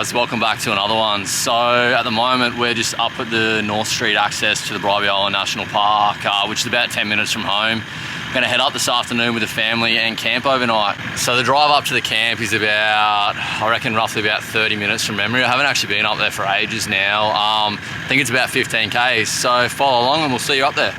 guys, welcome back to another one. So at the moment we're just up at the North Street access to the Bribie Island National Park, which is about 10 minutes from home. I'm going to head up this afternoon with the family and camp overnight. So the drive up to the camp is about, I reckon, roughly about 30 minutes from memory. I haven't actually been up there for ages now. I think it's about 15 k's, so follow along and we'll see you up there.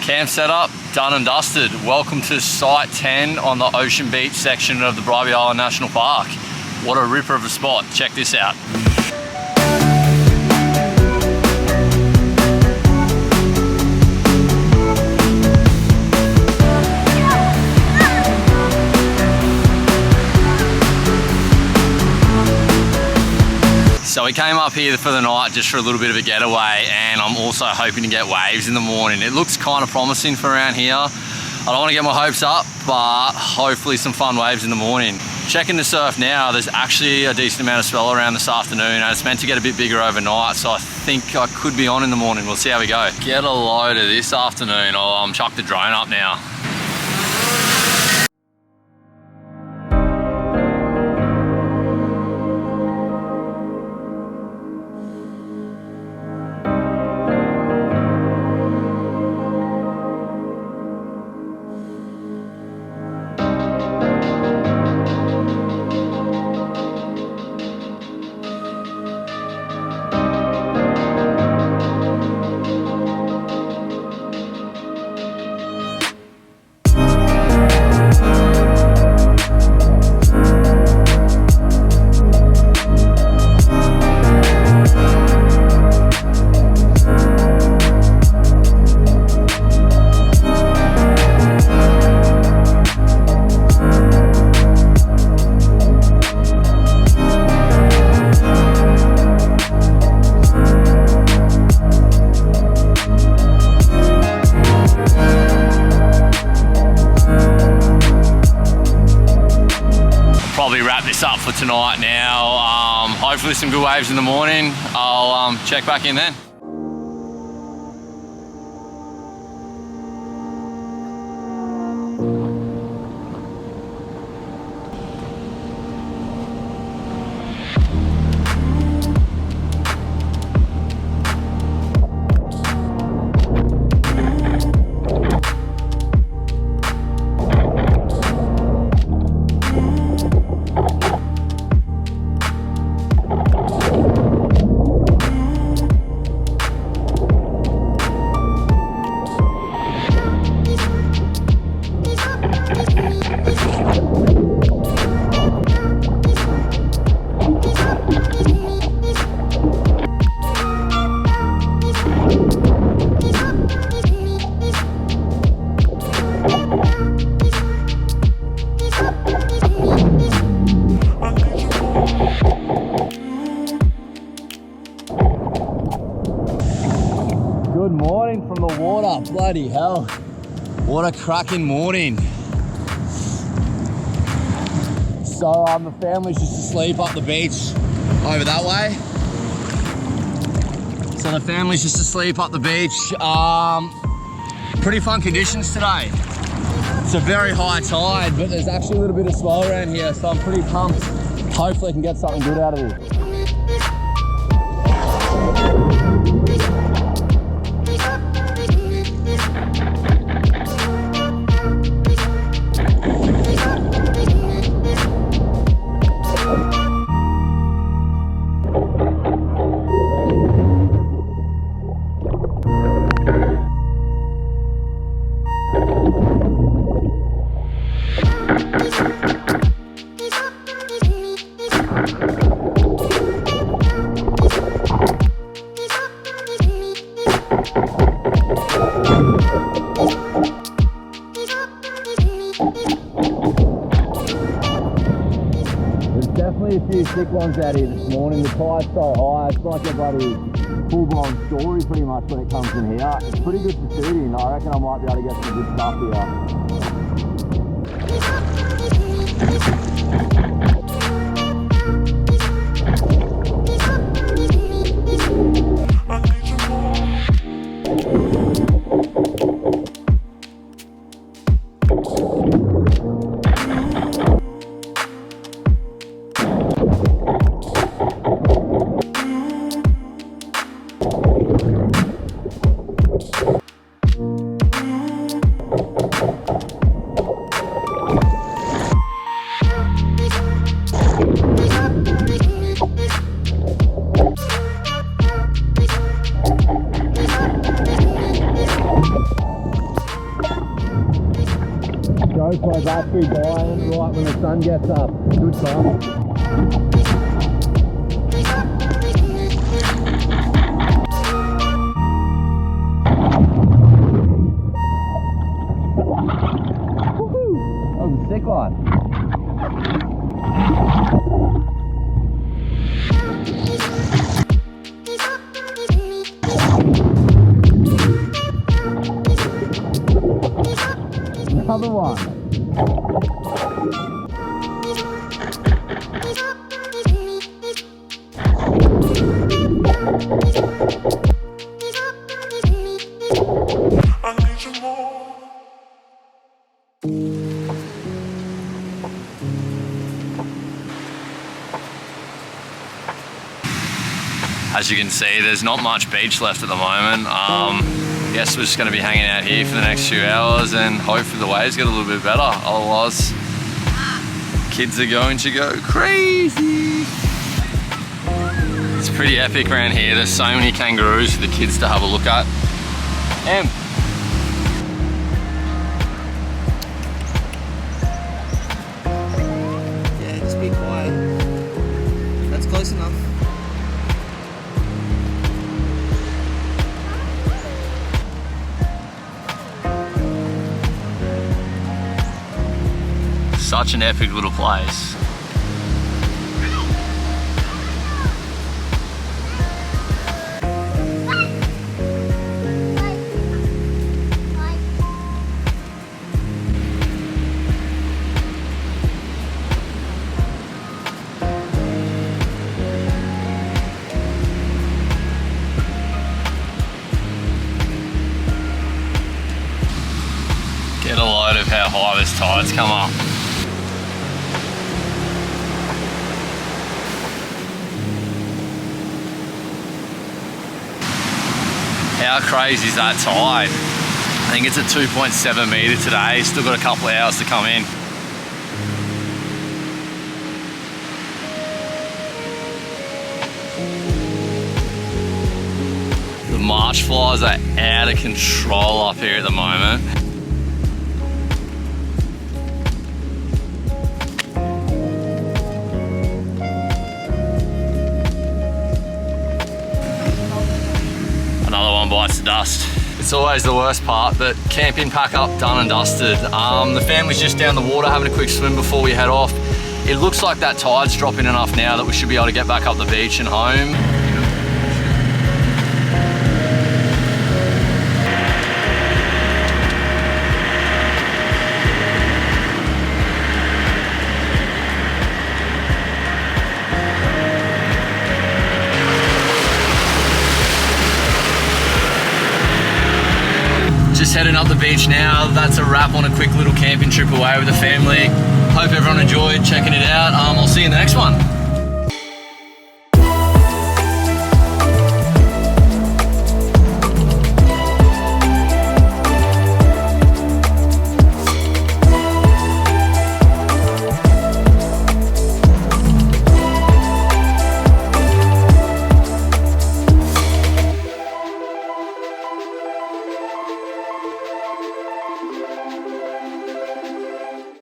Camp setup, done and dusted. Welcome to Site 10 on the Ocean Beach section of the Bribie Island National Park. What a ripper of a spot, check this out. So we came up here for the night just for a little bit of a getaway, and I'm also hoping to get waves in the morning. It looks kind of promising for around here. I don't want to get my hopes up, but hopefully some fun waves in the morning. Checking the surf now, there's actually a decent amount of swell around this afternoon, and it's meant to get a bit bigger overnight, so I think I could be on in the morning. We'll see how we go. Get a load of this afternoon. I'll chuck the drone up now. Up for tonight now. Hopefully some good waves in the morning. I'll check back in then. Oh, bloody hell. What a cracking morning. So the family's just asleep up the beach over that way. So the family's just asleep up the beach. Pretty fun conditions today. It's a very high tide, but there's actually a little bit of swell around here, so I'm pretty pumped. Hopefully I can get something good out of it. Definitely a few sick ones out here this morning. The tide's so high, it's like a bloody full-blown story pretty much when it comes in here. It's pretty good for shooting. I reckon I might be able to get some good stuff here. GoPro battery dying right when the sun gets up. Good time. That was a sick one. Another one. As you can see, there's not much beach left at the moment. Guess we're just going to be hanging out here for the next few hours and hopefully the waves get a little bit better. Otherwise, kids are going to go crazy. It's pretty epic around here. There's so many kangaroos for the kids to have a look at. Yeah, just be quiet. That's close enough. Such an epic little place. Get a load of how high this tide's come up. How crazy is that tide? I think it's at 2.7 metre today. Still got a couple of hours to come in. The marsh flies are out of control up here at the moment. Another one bites the dust. It's always the worst part, but camping pack up, done and dusted. The family's just down the water having a quick swim before we head off. It looks like that tide's dropping enough now that we should be able to get back up the beach and home. just heading up the beach now. That's a wrap on a quick little camping trip away with the family. Hope everyone enjoyed checking it out. I'll see you in the next one.